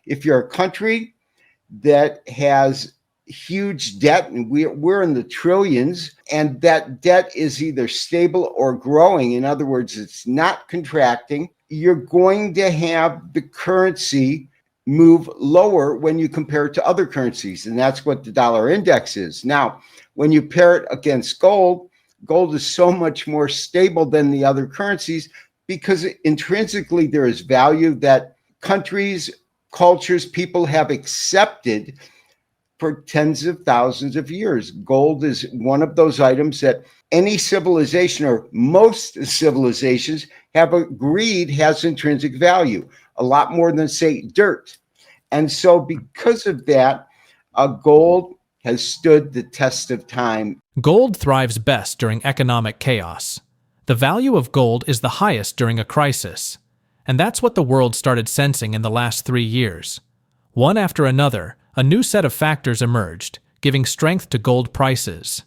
If you're a country that has huge debt, and we're in the trillions, and that debt is either stable or growing, in other words, it's not contracting, you're going to have the currency move lower when you compare it to other currencies. And that's what the dollar index is. Now, when you pair it against gold, gold is so much more stable than the other currencies because intrinsically there is value that countries, cultures, people have accepted for tens of thousands of years. Gold is one of those items that any civilization, or most civilizations, have agreed has intrinsic value, a lot more than, say, dirt. And so because of that, gold has stood the test of time. Gold thrives best during economic chaos. The value of gold is the highest during a crisis. And that's what the world started sensing in the last 3 years. One after another, a new set of factors emerged, giving strength to gold prices.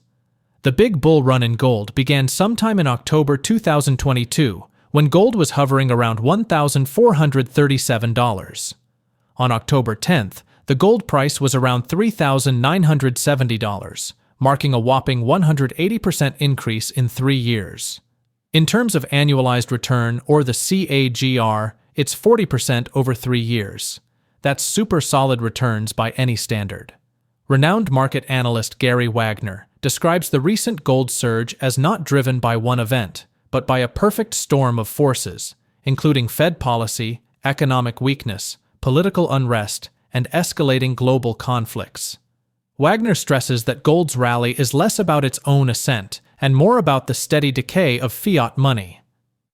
The big bull run in gold began sometime in October 2022, when gold was hovering around $1,437. On October 10th, the gold price was around $3,970, marking a whopping 180% increase in 3 years. In terms of annualized return, or the CAGR, it's 40% over 3 years. That's super solid returns by any standard. Renowned market analyst Gary Wagner describes the recent gold surge as not driven by one event, but by a perfect storm of forces, including Fed policy, economic weakness, political unrest, and escalating global conflicts. Wagner stresses that gold's rally is less about its own ascent and more about the steady decay of fiat money.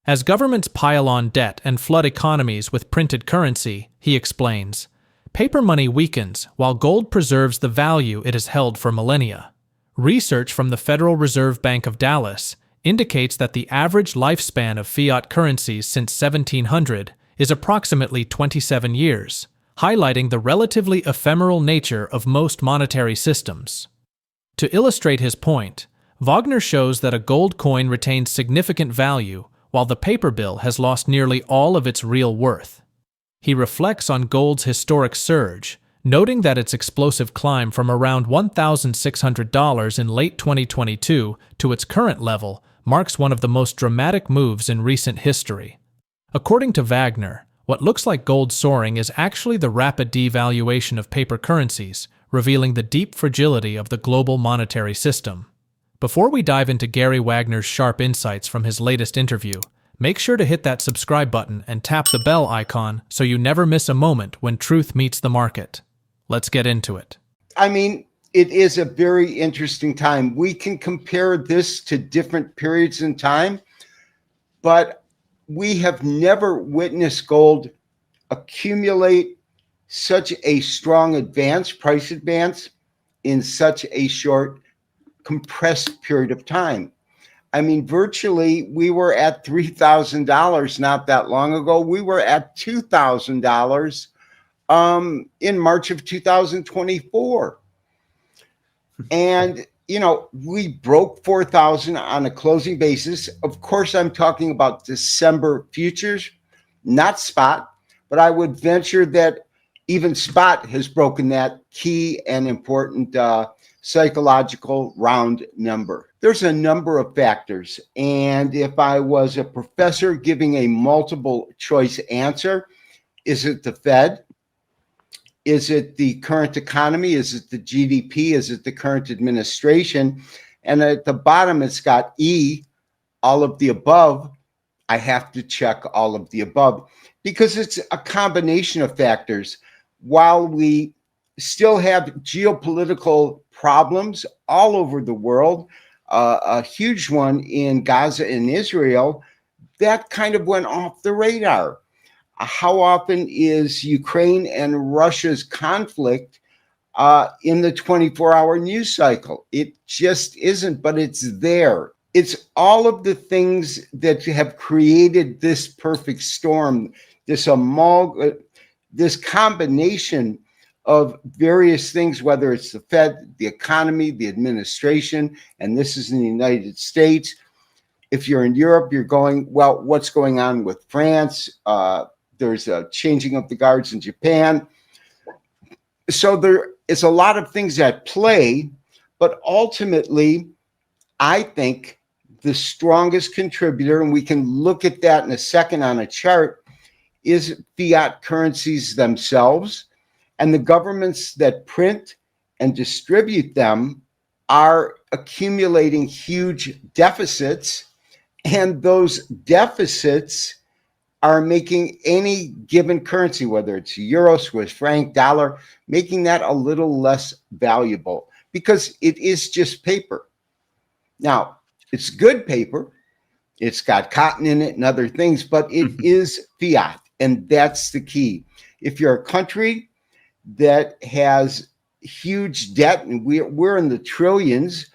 As governments pile on debt and flood economies with printed currency, he explains, paper money weakens while gold preserves the value it has held for millennia. Research from the Federal Reserve Bank of Dallas indicates that the average lifespan of fiat currencies since 1700 is approximately 27 years, highlighting the relatively ephemeral nature of most monetary systems. To illustrate his point, Wagner shows that a gold coin retains significant value while the paper bill has lost nearly all of its real worth. He reflects on gold's historic surge, noting that its explosive climb from around $1,600 in late 2022 to its current level marks one of the most dramatic moves in recent history. According to Wagner, what looks like gold soaring is actually the rapid devaluation of paper currencies, revealing the deep fragility of the global monetary system. Before we dive into Gary Wagner's sharp insights from his latest interview, make sure to hit that subscribe button and tap the bell icon so you never miss a moment when truth meets the market. Let's get into it. I mean, it is a very interesting time. We can compare this to different periods in time, but we have never witnessed gold accumulate such a strong price advance in such a short, compressed period of time. I mean, virtually, we were at $3,000 not that long ago. We were at $2,000 in March of 2024. And, we broke 4,000 on a closing basis. Of course, I'm talking about December futures, not spot, but I would venture that even spot has broken that key and important psychological round number. There's a number of factors. And if I was a professor giving a multiple choice answer, is it the Fed? Is it the current economy? Is it the GDP? Is it the current administration? And at the bottom, it's got E, all of the above. I have to check all of the above because it's a combination of factors. While we still have geopolitical problems all over the world, a huge one in Gaza and Israel, that kind of went off the radar. How often is Ukraine and Russia's conflict in the 24-hour news cycle? It just isn't, but it's there. It's all of the things that have created this perfect storm, this combination of various things, whether it's the Fed, the economy, the administration, and this is in the United States. If you're in Europe, you're going, well, what's going on with France? There's a changing of the guards in Japan. So there is a lot of things at play, but ultimately, I think the strongest contributor, and we can look at that in a second on a chart, is fiat currencies themselves. And the governments that print and distribute them are accumulating huge deficits. And those deficits are making any given currency, whether it's euro, Swiss franc, dollar, making that a little less valuable because it is just paper. Now, it's good paper. It's got cotton in it and other things, but it is fiat. And that's the key. If you're a country that has huge debt, and we're in the trillions,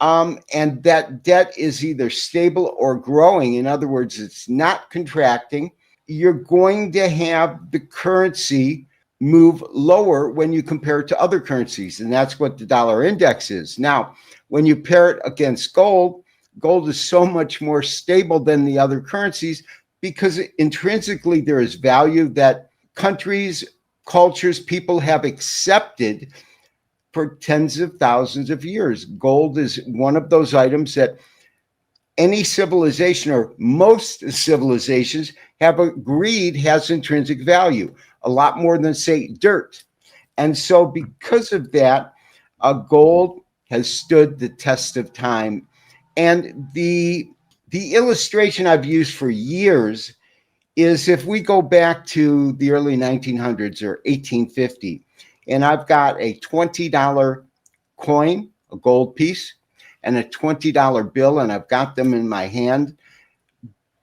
and that debt is either stable or growing, in other words, it's not contracting, you're going to have the currency move lower when you compare it to other currencies. And that's what the dollar index is. Now, when you pair it against gold, gold is so much more stable than the other currencies because intrinsically there is value that countries, cultures, people have accepted for tens of thousands of years. Gold is one of those items that any civilization or most civilizations have agreed has intrinsic value, a lot more than, say, dirt. And so because of that, gold has stood the test of time. And the illustration I've used for years is if we go back to the early 1900s or 1850, and I've got a $20 coin, a gold piece, and a $20 bill, and I've got them in my hand.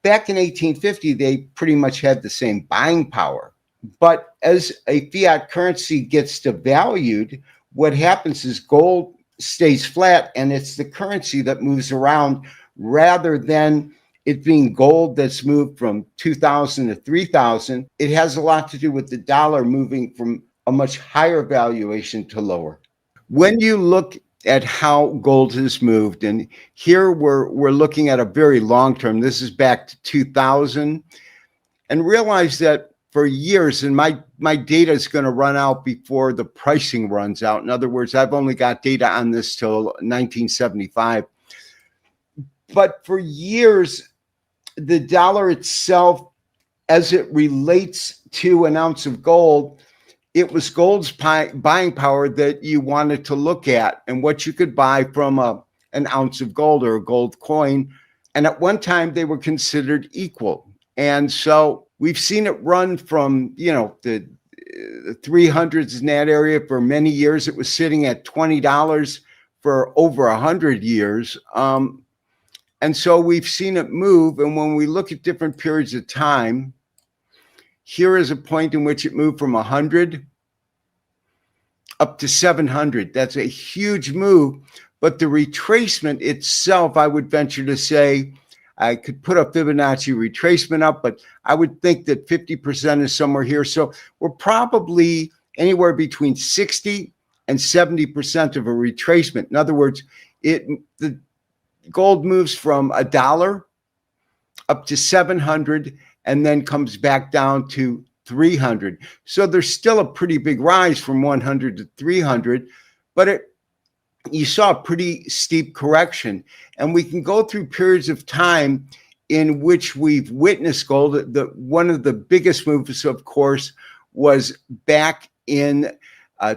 Back in 1850, they pretty much had the same buying power. But as a fiat currency gets devalued, what happens is gold stays flat, and it's the currency that moves around rather than it being gold that's moved from 2,000 to 3,000. It has a lot to do with the dollar moving from a much higher valuation to lower. When you look at how gold has moved, and here we're looking at a very long term, this is back to 2000, and realize that for years, and my data is going to run out before the pricing runs out. In other words, I've only got data on this till 1975. But for years, the dollar itself, as it relates to an ounce of gold, it was gold's buying power that you wanted to look at and what you could buy from an ounce of gold or a gold coin. And at one time, they were considered equal. And so we've seen it run from, the 300s in that area for many years. It was sitting at $20 for over 100 years. And so we've seen it move. And when we look at different periods of time, here is a point in which it moved from 100 up to 700. That's a huge move. But the retracement itself, I would venture to say, I could put a Fibonacci retracement up, but I would think that 50% is somewhere here. So we're probably anywhere between 60 and 70% of a retracement. In other words, the gold moves from $1 up to 700 and then comes back down to 300. So there's still a pretty big rise from 100 to 300, but you saw a pretty steep correction. And we can go through periods of time in which we've witnessed gold. One of the biggest moves, of course, was back in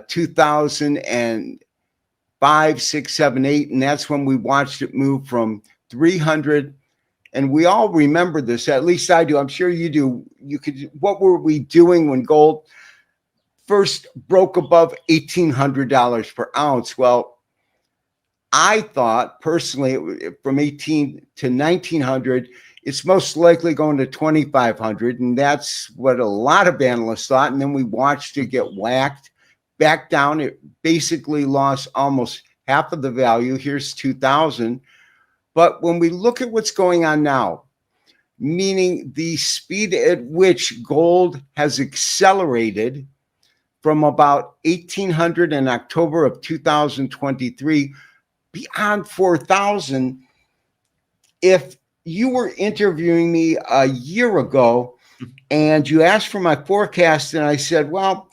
2005, 6, 7, 8, and that's when we watched it move from 300. And we all remember this, at least I do. I'm sure you do. What were we doing when gold first broke above $1,800 per ounce? Well, I thought personally from 18 to 1900, it's most likely going to 2,500. And that's what a lot of analysts thought. And then we watched it get whacked back down. It basically lost almost half of the value. Here's 2000. But when we look at what's going on now, meaning the speed at which gold has accelerated from about 1,800 in October of 2023 beyond 4,000. If you were interviewing me a year ago and you asked for my forecast and I said, well,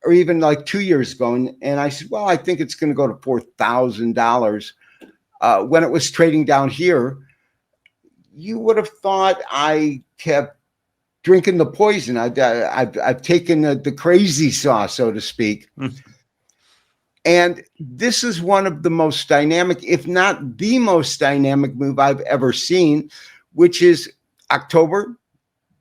or even like 2 years ago. And I said, well, I think it's going to go to $4,000. When it was trading down here, you would have thought I kept drinking the poison. I've taken the crazy sauce, so to speak. And this is one of the most dynamic, if not the most dynamic move I've ever seen, which is October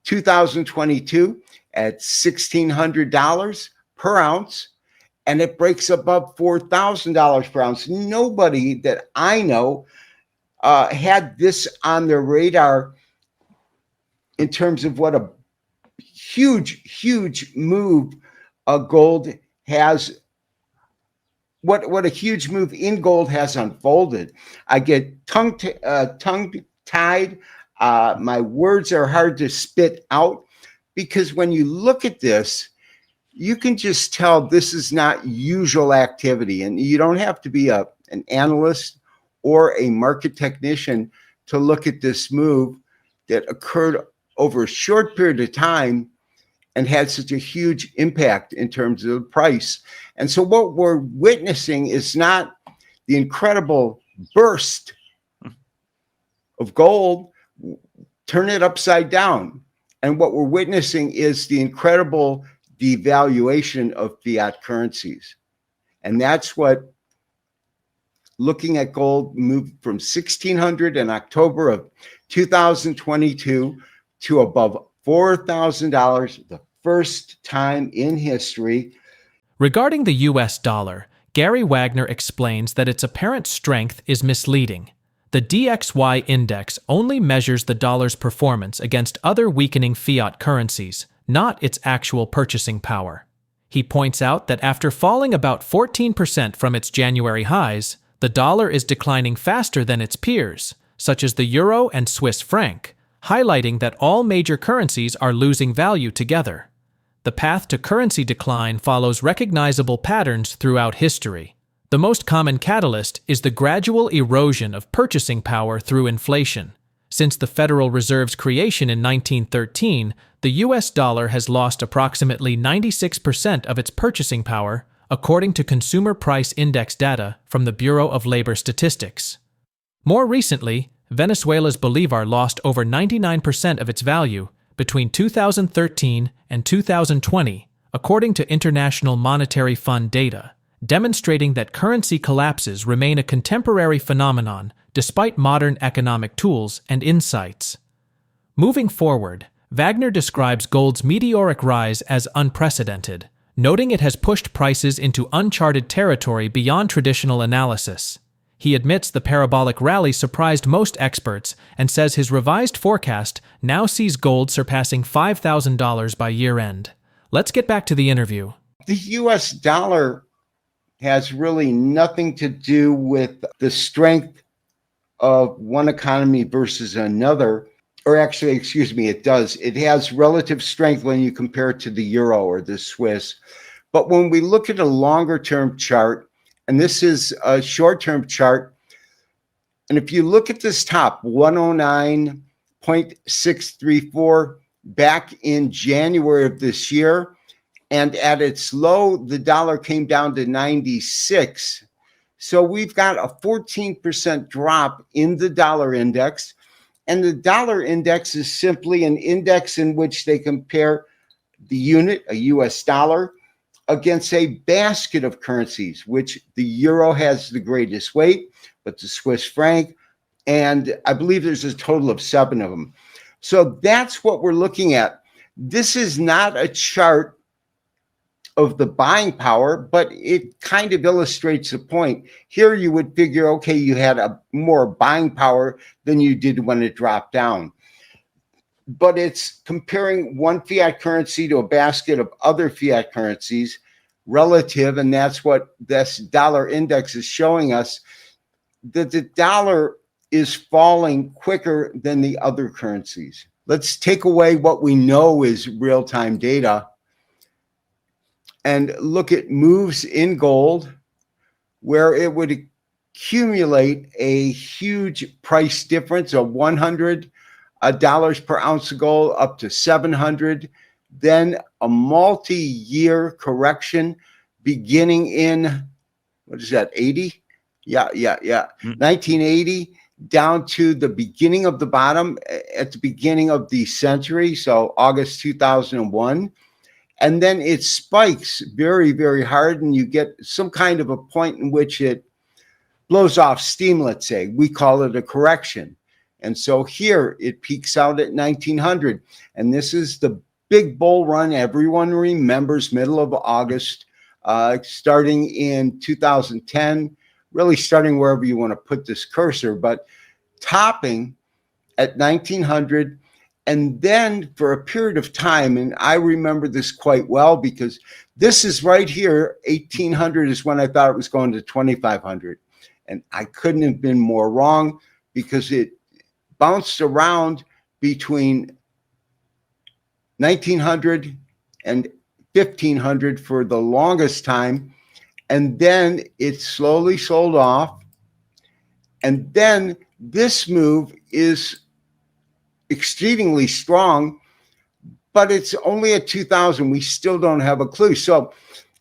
2022 at $1,600 per ounce, and it breaks above $4,000 per ounce. Nobody that I know had this on their radar in terms of what a huge move gold has, what a huge move in gold has unfolded. I get tongue-tied. My words are hard to spit out, because when you look at this, you can just tell this is not usual activity. And you don't have to be an analyst or a market technician to look at this move that occurred over a short period of time and had such a huge impact in terms of the price. And so what we're witnessing is not the incredible burst of gold, turn it upside down. And what we're witnessing is the incredible devaluation of fiat currencies. And that's what, looking at gold, moved from 1,600 in October of 2022 to above $4,000, the first time in history. Regarding the US dollar, Gary Wagner explains that its apparent strength is misleading. The DXY index only measures the dollar's performance against other weakening fiat currencies, not its actual purchasing power. He points out that after falling about 14% from its January highs, the dollar is declining faster than its peers, such as the euro and Swiss franc, highlighting that all major currencies are losing value together. The path to currency decline follows recognizable patterns throughout history. The most common catalyst is the gradual erosion of purchasing power through inflation. Since the Federal Reserve's creation in 1913, the US dollar has lost approximately 96% of its purchasing power, according to Consumer Price Index data from the Bureau of Labor Statistics. More recently, Venezuela's bolivar lost over 99% of its value between 2013 and 2020, according to International Monetary Fund data, demonstrating that currency collapses remain a contemporary phenomenon despite modern economic tools and insights. Moving forward, Wagner describes gold's meteoric rise as unprecedented, noting it has pushed prices into uncharted territory beyond traditional analysis. He admits the parabolic rally surprised most experts and says his revised forecast now sees gold surpassing $5,000 by year-end. Let's get back to the interview. The US dollar has really nothing to do with the strength of one economy versus another. Or actually, excuse me, it does. It has relative strength when you compare it to the euro or the Swiss. But when we look at a longer-term chart, and this is a short-term chart, and if you look at this top, 109.634 back in January of this year, and at its low, the dollar came down to 96. So we've got a 14% drop in the dollar index. And the dollar index is simply an index in which they compare the unit, a US dollar, against a basket of currencies, which the euro has the greatest weight, but the Swiss franc, and I believe there's a total of 7 of them. So that's what we're looking at. This is not a chart of the buying power, but it kind of illustrates the point. Here you would figure, okay, you had a more buying power than you did when it dropped down. But it's comparing one fiat currency to a basket of other fiat currencies relative, and that's what this dollar index is showing us, that the dollar is falling quicker than the other currencies. Let's take away what we know is real-time data and look at moves in gold where it would accumulate a huge price difference of $100 per ounce of gold up to $700, then a multi-year correction beginning in, what is that, 80? Yeah. 1980 down to the beginning of the bottom at the beginning of the century, so August 2001. And then it spikes very, very hard, and you get some kind of a point in which it blows off steam, let's say. We call it a correction. And so here it peaks out at 1900. And this is the big bull run everyone remembers, middle of August, starting in 2010, really starting wherever you want to put this cursor, but topping at 1900. And then for a period of time, and I remember this quite well because this is right here, 1800 is when I thought it was going to 2500. And I couldn't have been more wrong because it bounced around between 1900 and 1500 for the longest time. And then it slowly sold off. And then this move is exceedingly strong, but it's only at 2000. We still don't have a clue. So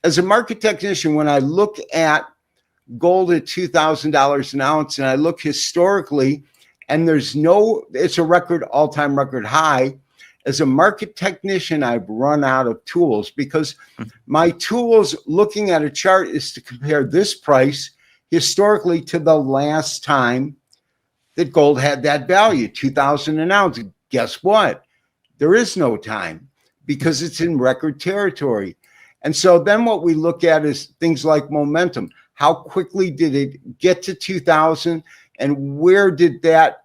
as a market technician, when I look at gold at $2,000 an ounce and I look historically, and it's a record, all-time record high. As a market technician, I've run out of tools because my tools looking at a chart is to compare this price historically to the last time that gold had that value, 2000 an ounce. Guess what? There is no time because it's in record territory. And so then what we look at is things like momentum. How quickly did it get to 2000 and where did that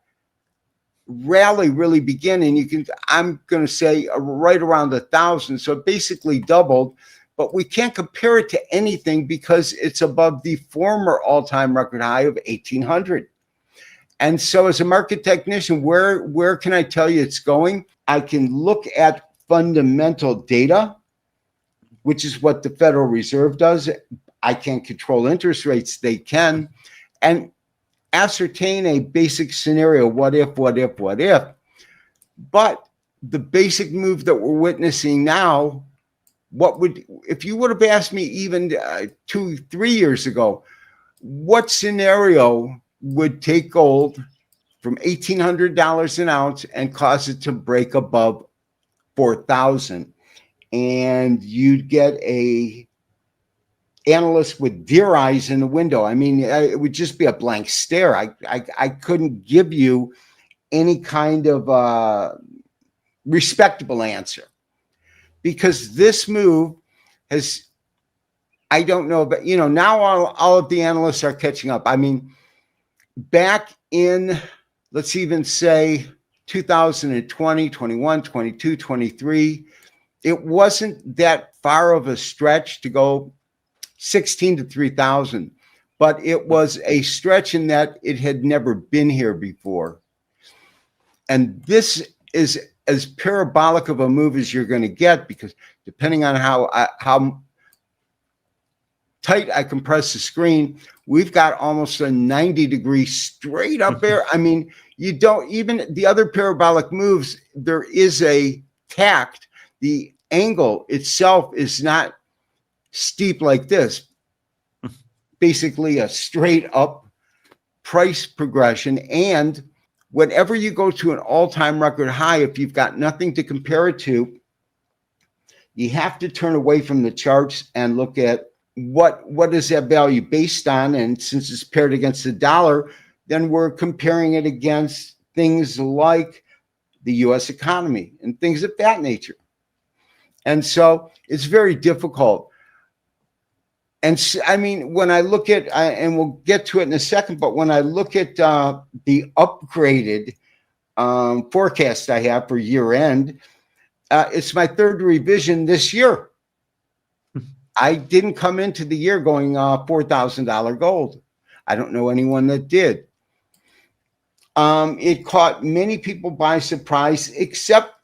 rally really begin? And I'm going to say right around 1,000. So it basically doubled, but we can't compare it to anything because it's above the former all-time record high of 1800. And so as a market technician, where can I tell you it's going? I can look at fundamental data, which is what the Federal Reserve does. I can't control interest rates. They can. And ascertain a basic scenario. What if? But the basic move that we're witnessing now, if you would have asked me even 2-3 years ago, what scenario would take gold from $1,800 an ounce and cause it to break above 4,000? And you'd get a analyst with deer eyes in the window. I mean, it would just be a blank stare. I couldn't give you any kind of respectable answer because this move has, I don't know, but now all of the analysts are catching up. I mean, back in, let's even say 2020, 21, 22, 23, it wasn't that far of a stretch to go 16 to 3,000, but it was a stretch in that it had never been here before. And this is as parabolic of a move as you're going to get because depending on how tight I compress the screen, we've got almost a 90-degree straight up there. I mean, you don't even the other parabolic moves, there is a tact. The angle itself is not steep like this. Basically a straight up price progression. And whenever you go to an all-time record high, if you've got nothing to compare it to, you have to turn away from the charts and look at what is that value based on. And since it's paired against the dollar, then we're comparing it against things like the US economy and things of that nature. And so it's very difficult. And I mean, when I look at, and we'll get to it in a second, but when I look at the upgraded forecast I have for year end, it's my third revision this year. I didn't come into the year going $4,000 gold. I don't know anyone that did. It caught many people by surprise, except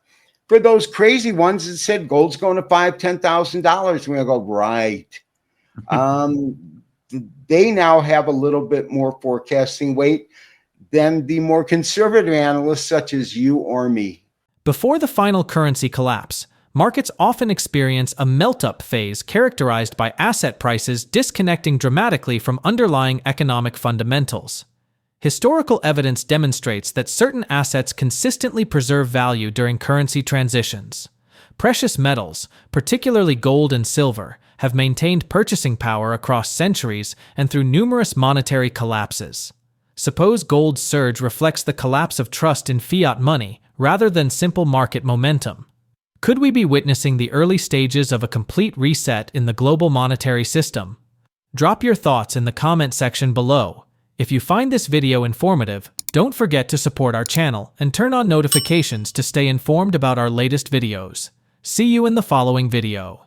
for those crazy ones that said gold's going to $5,000, $10,000. We're going to go, right. They now have a little bit more forecasting weight than the more conservative analysts such as you or me. Before the final currency collapse, Markets often experience a melt-up phase characterized by asset prices disconnecting dramatically from underlying economic fundamentals. Historical evidence demonstrates that certain assets consistently preserve value during currency transitions. Precious metals, particularly gold and silver, have maintained purchasing power across centuries and through numerous monetary collapses. Suppose gold's surge reflects the collapse of trust in fiat money rather than simple market momentum. Could we be witnessing the early stages of a complete reset in the global monetary system? Drop your thoughts in the comment section below. If you find this video informative, don't forget to support our channel and turn on notifications to stay informed about our latest videos. See you in the following video.